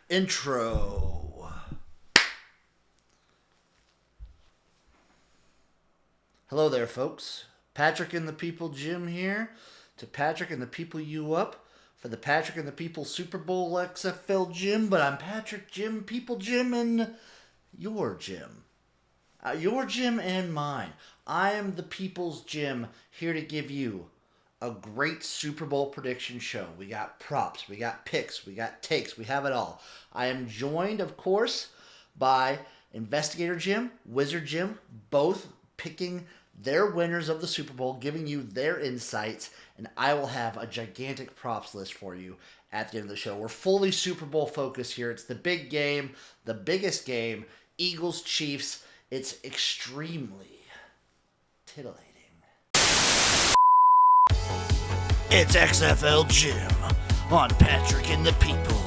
Intro. Hello there, folks. Patrick and the People Jim here. To Patrick and the People You Up for the Patrick and the People Super Bowl XFL Jim. But I'm Patrick Jim, People Jim, and your Jim. Your Jim and mine. I am the People's Jim, here to give you a great Super Bowl prediction show. We got props, we got picks, we got takes, we have it all. I am joined, of course, by Investigator Jim, Wizard Jim, both picking their winners of the Super Bowl, giving you their insights, and I will have a gigantic props list for you at the end of the show. We're fully Super Bowl focused here. It's the big game, the biggest game, Eagles, Chiefs. It's extremely titillating. It's XFL Jim on Patrick and the People.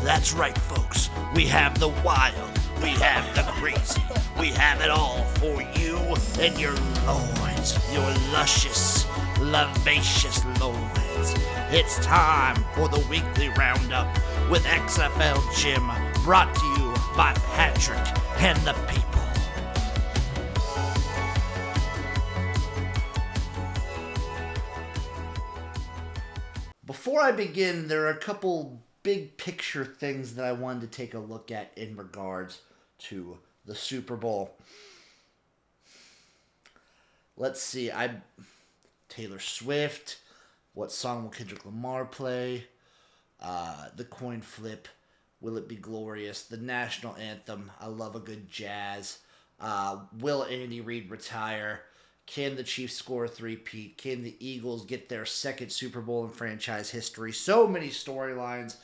That's right, folks. We have the wild, we have the crazy, we have it all for you and your loins, your luscious, lavacious loins. It's time for the weekly Roundup with XFL Jim, brought to you by Patrick and the People. Before I begin, there are a couple big picture things that I wanted to take a look at in regards to the Super Bowl. Let's see. Taylor Swift. What song will Kendrick Lamar play? The coin flip. Will it be glorious? The national anthem. I love a good jazz. Will Andy Reid retire? Can the Chiefs score a three-peat? Can the Eagles get their second Super Bowl in franchise history? So many storylines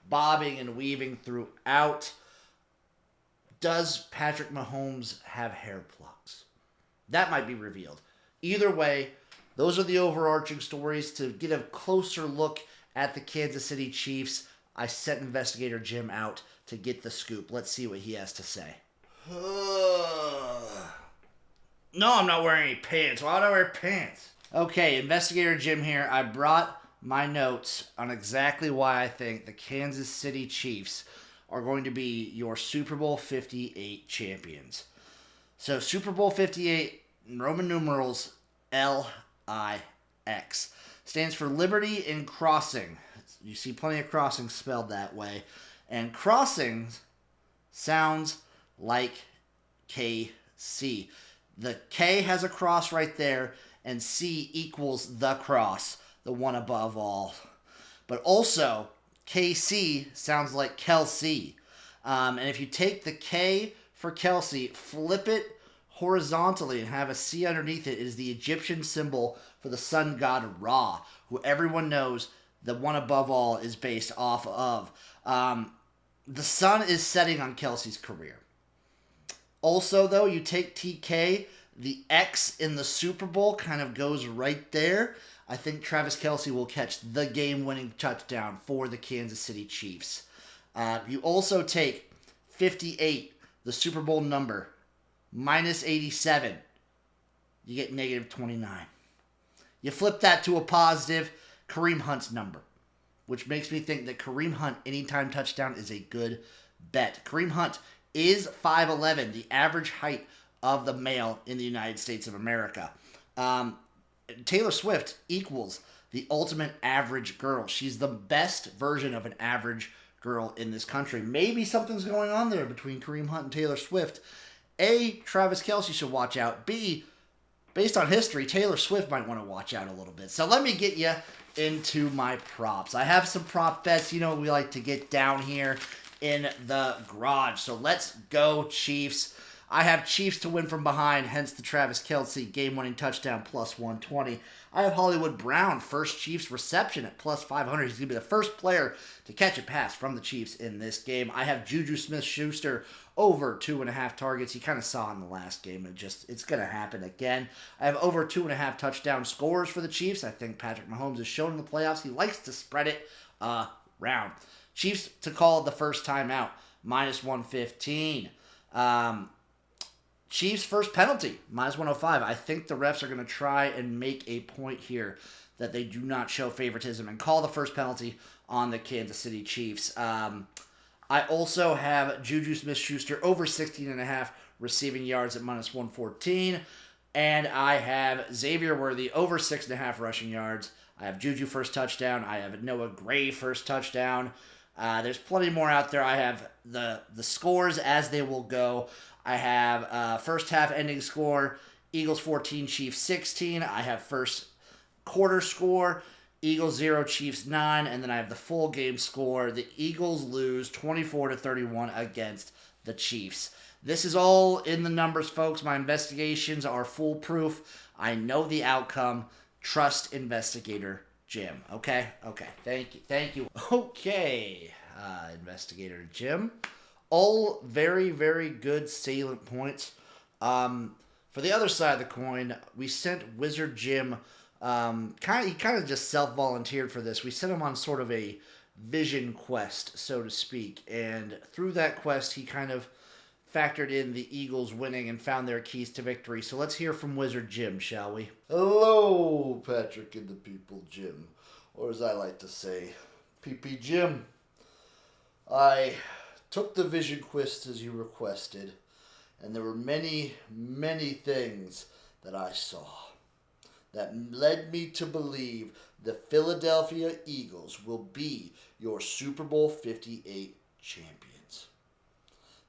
bobbing and weaving throughout. Does Patrick Mahomes have hair plugs? That might be revealed. Either way, those are the overarching stories. To get a closer look at the Kansas City Chiefs, I sent Investigator Jim out to get the scoop. Let's see what he has to say. No, I'm not wearing any pants. Why would I wear pants? Okay, Investigator Jim here. I brought my notes on exactly why I think the Kansas City Chiefs are going to be your Super Bowl 58 champions. So, Super Bowl 58, Roman numerals LIX, stands for Liberty and Crossing. You see plenty of crossings spelled that way. And crossings sounds like KC. The K has a cross right there, and C equals the cross, the one above all. But also, KC sounds like Kelsey. And if you take the K for Kelsey, flip it horizontally and have a C underneath it, is the Egyptian symbol for the sun god Ra, who everyone knows the one above all is based off of. The sun is setting on Kelsey's career. Also, though, you take TK, the X in the Super Bowl kind of goes right there. I think Travis Kelce will catch the game-winning touchdown for the Kansas City Chiefs. You also take 58, the Super Bowl number, minus 87. You get negative 29. You flip that to a positive, Kareem Hunt's number, which makes me think that Kareem Hunt anytime touchdown is a good bet. Kareem Hunt is 5'11", the average height of the male in the United States of America. Taylor Swift equals the ultimate average girl. She's the best version of an average girl in this country. Maybe something's going on there between Kareem Hunt and Taylor Swift. A, Travis Kelce should watch out. B, based on history, Taylor Swift might want to watch out a little bit. So let me get you into my props. I have some prop bets. You know, we like to get down here in the garage. So let's go, Chiefs. I have Chiefs to win from behind, hence the Travis Kelce game-winning touchdown plus 120. I have Hollywood Brown, first Chiefs reception at plus 500. He's going to be the first player to catch a pass from the Chiefs in this game. I have Juju Smith-Schuster over 2.5 targets. You kind of saw in the last game. It's going to happen again. I have over 2.5 touchdown scores for the Chiefs. I think Patrick Mahomes has shown in the playoffs he likes to spread it around. Chiefs to call the first time out, minus 115. Chiefs first penalty, minus 105. I think the refs are going to try and make a point here that they do not show favoritism and call the first penalty on the Kansas City Chiefs. I also have Juju Smith-Schuster over 16.5 receiving yards at minus 114. And I have Xavier Worthy over 6.5 rushing yards. I have Juju first touchdown. I have Noah Gray first touchdown. There's plenty more out there. I have the scores as they will go. I have first half ending score, Eagles 14, Chiefs 16. I have first quarter score, Eagles 0, Chiefs 9. And then I have the full game score. The Eagles lose 24-31 against the Chiefs. This is all in the numbers, folks. My investigations are foolproof. I know the outcome. Trust investigator Jim. Okay? Okay. Thank you. Okay, investigator Jim. All very, very good salient points. For the other side of the coin, we sent Wizard Jim. He kind of just self-volunteered for this. We sent him on sort of a vision quest, so to speak. And through that quest, he kind of factored in the Eagles winning and found their keys to victory. So let's hear from Wizard Jim, shall we? Hello, Patrick and the people, Jim. Or as I like to say, PP Jim. I took the vision quest as you requested, and there were many, many things that I saw that led me to believe the Philadelphia Eagles will be your Super Bowl 58 champions.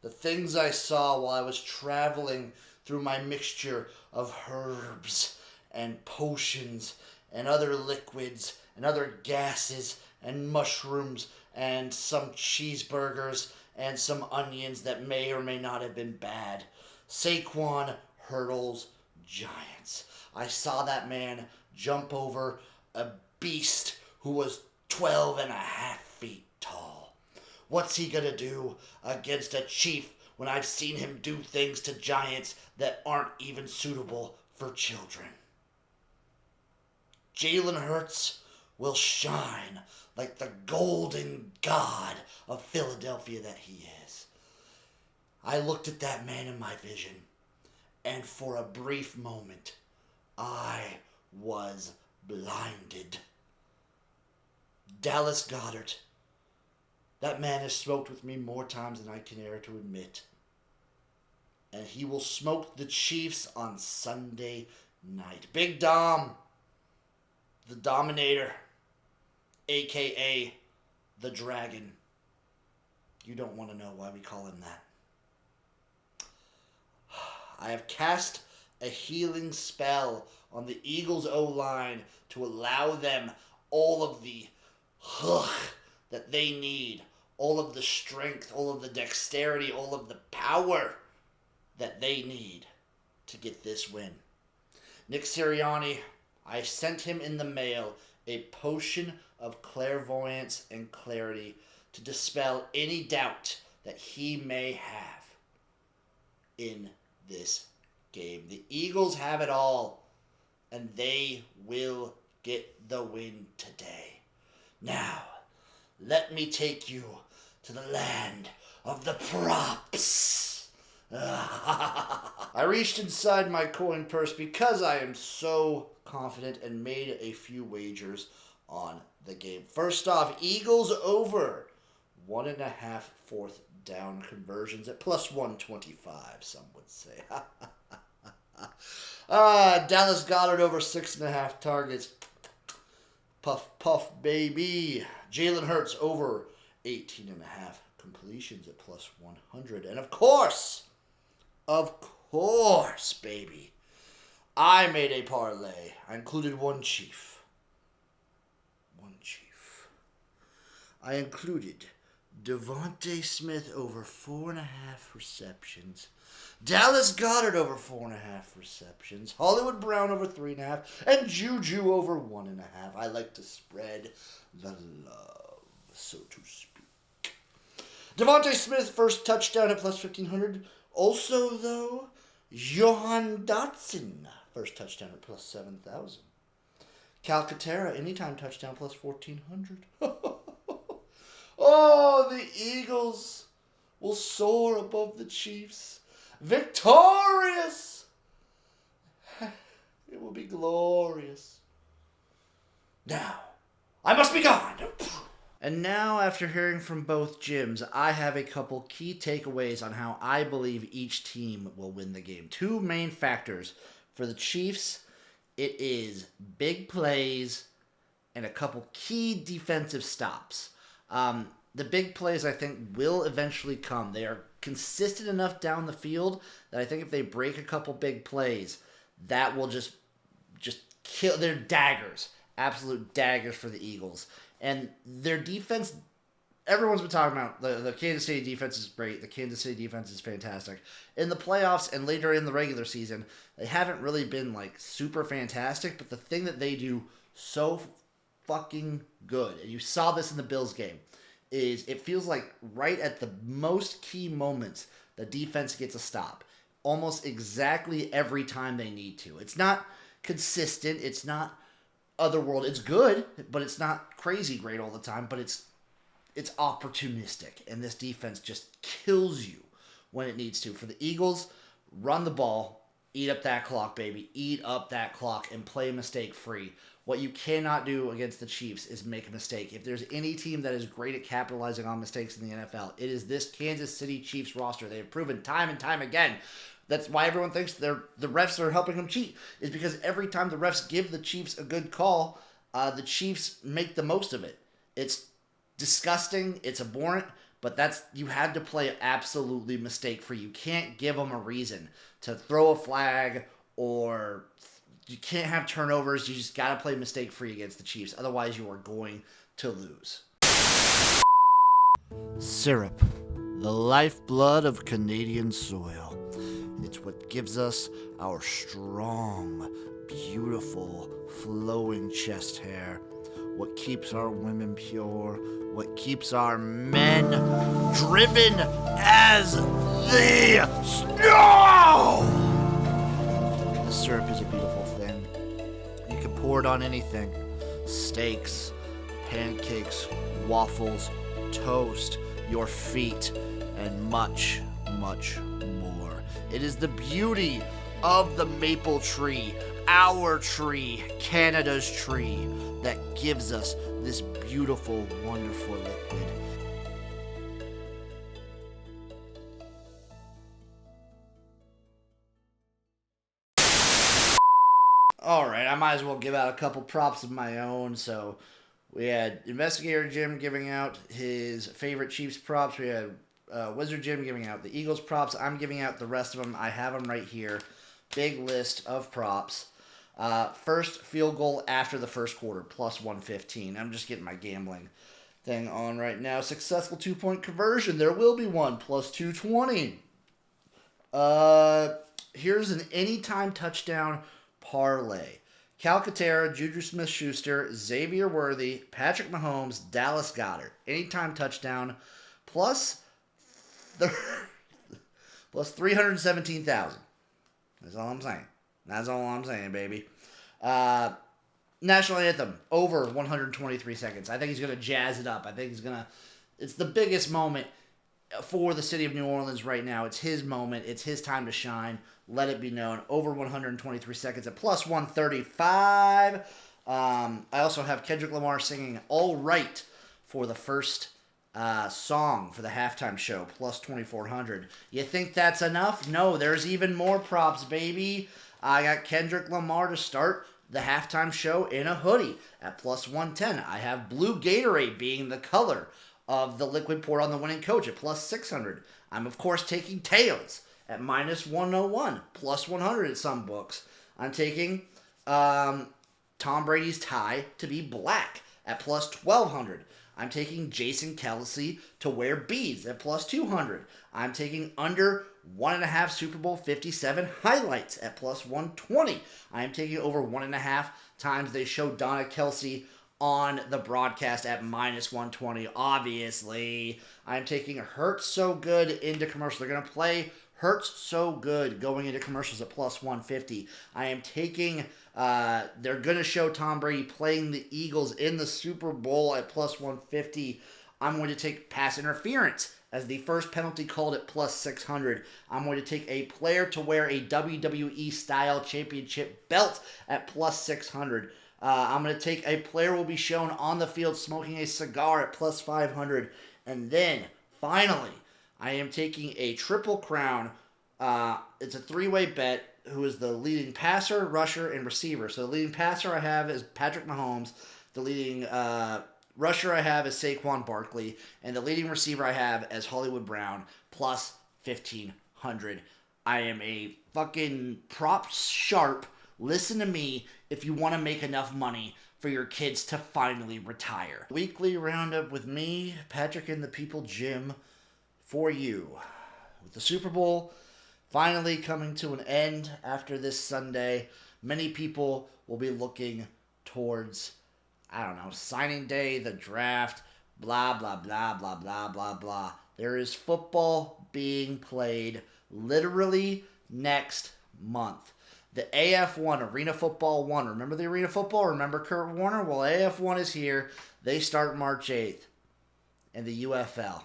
The things I saw while I was traveling through my mixture of herbs and potions and other liquids and other gases and mushrooms and some cheeseburgers and some onions that may or may not have been bad. Saquon hurdles giants. I saw that man jump over a beast who was 12 and a half feet tall. What's he gonna do against a chief when I've seen him do things to giants that aren't even suitable for children? Jalen Hurts will shine like the golden god of Philadelphia that he is. I looked at that man in my vision, and for a brief moment, I was blinded. Dallas Goedert. That man has smoked with me more times than I can dare to admit. And he will smoke the Chiefs on Sunday night. Big Dom, the Dominator, a.k.a. the Dragon. You don't want to know why we call him that. I have cast a healing spell on the Eagles' O-line to allow them all of the that they need, all of the strength, all of the dexterity, all of the power that they need to get this win. Nick Sirianni, I sent him in the mail a potion of clairvoyance and clarity to dispel any doubt that he may have in this game. The Eagles have it all, and they will get the win today. Now, let me take you to the land of the props. I reached inside my coin purse because I am so confident and made a few wagers on the game. First off, Eagles over 1.5 fourth down conversions at plus 125, some would say. Dallas Goedert over 6.5 targets. Puff, puff, baby. Jalen Hurts over 18.5 completions at plus 100. And of course, baby, I made a parlay. I included one chief. I included Devontae Smith over 4.5 receptions. Dallas Goedert over 4.5 receptions. Hollywood Brown over 3.5. And Juju over 1.5. I like to spread the love, so to speak. Devontae Smith first touchdown at plus 1,500. Also, though, Johan Dotson first touchdown at plus 7,000. Calcaterra anytime touchdown plus 1,400. Oh, the Eagles will soar above the Chiefs. Victorious! It will be glorious. Now, I must be gone. And now, after hearing from both Jims, I have a couple key takeaways on how I believe each team will win the game. Two main factors. For the Chiefs, it is big plays and a couple key defensive stops. The big plays, I think, will eventually come. They are consistent enough down the field that I think if they break a couple big plays, that will just kill. They're daggers, absolute daggers for the Eagles. And their defense, everyone's been talking about the Kansas City defense is great. The Kansas City defense is fantastic. In the playoffs and later in the regular season, they haven't really been like super fantastic, but the thing that they do so fucking good, and you saw this in the Bills game, is it feels like right at the most key moments, the defense gets a stop. Almost exactly every time they need to. It's not consistent. It's not otherworld. It's good, but it's not crazy great all the time. But it's opportunistic, and this defense just kills you when it needs to. For the Eagles, run the ball, eat up that clock, baby. Eat up that clock and play mistake-free. What you cannot do against the Chiefs is make a mistake. If there's any team that is great at capitalizing on mistakes in the NFL, it is this Kansas City Chiefs roster. They have proven time and time again. That's why everyone thinks the refs are helping them cheat, is because every time the refs give the Chiefs a good call, the Chiefs make the most of it. It's disgusting. It's abhorrent. But you had to play absolutely mistake-free. You can't give them a reason to throw a flag, or you can't have turnovers. You just got to play mistake-free against the Chiefs. Otherwise, you are going to lose. Syrup, the lifeblood of Canadian soil. It's what gives us our strong, beautiful, flowing chest hair. What keeps our women pure. What keeps our men driven as the snow. The syrup is a beautiful thing. You can pour it on anything. Steaks, pancakes, waffles, toast, your feet, and much, much more. It is the beauty of the maple tree, our tree, Canada's tree, that gives us this beautiful, wonderful liquid. Alright, I might as well give out a couple props of my own. So we had Investigator Jim giving out his favorite Chiefs props. We had Wizard Jim giving out the Eagles props. I'm giving out the rest of them. I have them right here. Big list of props. First field goal after the first quarter, plus 115. I'm just getting my gambling thing on right now. Successful 2-point conversion. There will be one, plus 220. Here's an anytime touchdown parlay. Calcaterra, Juju Smith-Schuster, Xavier Worthy, Patrick Mahomes, Dallas Goedert. Anytime touchdown, plus 317,000. That's all I'm saying. That's all I'm saying, baby. National Anthem, over 123 seconds. I think he's going to jazz it up. I think it's the biggest moment for the city of New Orleans right now. It's his moment. It's his time to shine. Let it be known. Over 123 seconds at plus 135. I also have Kendrick Lamar singing All Right for the first song for the halftime show, plus 2,400. You think that's enough? No, there's even more props, baby. I got Kendrick Lamar to start the halftime show in a hoodie at plus 110. I have blue Gatorade being the color of the liquid poured on the winning coach at plus 600. I'm, of course, taking tails at minus 101, plus 100 at some books. I'm taking Tom Brady's tie to be black at plus 1,200. I'm taking Jason Kelce to wear beads at plus 200. I'm taking under 1.5 Super Bowl 57 highlights at plus 120. I am taking over 1.5 times they show Donna Kelce on the broadcast at minus 120. Obviously, I'm taking Hurts So Good into commercial. They're going to play Hurts So Good going into commercials at plus 150. I am taking, they're going to show Tom Brady playing the Eagles in the Super Bowl at plus 150. I'm going to take pass interference as the first penalty called at plus 600. I'm going to take a player to wear a WWE-style championship belt at plus 600. I'm going to take a player will be shown on the field smoking a cigar at plus 500. And then, finally, I am taking a Triple Crown. It's a three-way bet. Who is the leading passer, rusher, and receiver. So the leading passer I have is Patrick Mahomes. The leading rusher I have is Saquon Barkley. And the leading receiver I have is Hollywood Brown, plus 1,500. I am a fucking prop sharp. Listen to me if you want to make enough money for your kids to finally retire. Weekly roundup with me, Patrick and the People Jim, for you. With the Super Bowl finally coming to an end after this Sunday, many people will be looking towards, signing day, the draft, blah, blah, blah, blah, blah, blah, blah. There is football being played literally next month. The AF1, Arena Football 1. Remember the Arena Football? Remember Kurt Warner? Well, AF1 is here. They start March 8th. And the UFL,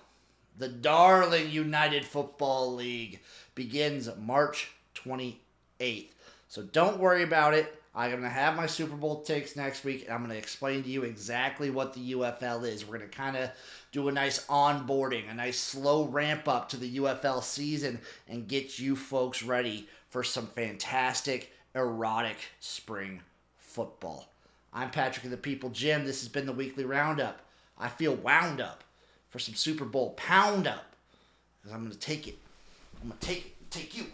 the darling United Football League, begins March 28th. So don't worry about it. I'm going to have my Super Bowl takes next week, and I'm going to explain to you exactly what the UFL is. We're going to kind of do a nice onboarding, a nice slow ramp up to the UFL season, and get you folks ready for some fantastic, erotic spring football. I'm Patrick and the People Jim. This has been the Weekly Roundup. I feel wound up for some Super Bowl pound up, because I'm going to take it. I'm going to take you.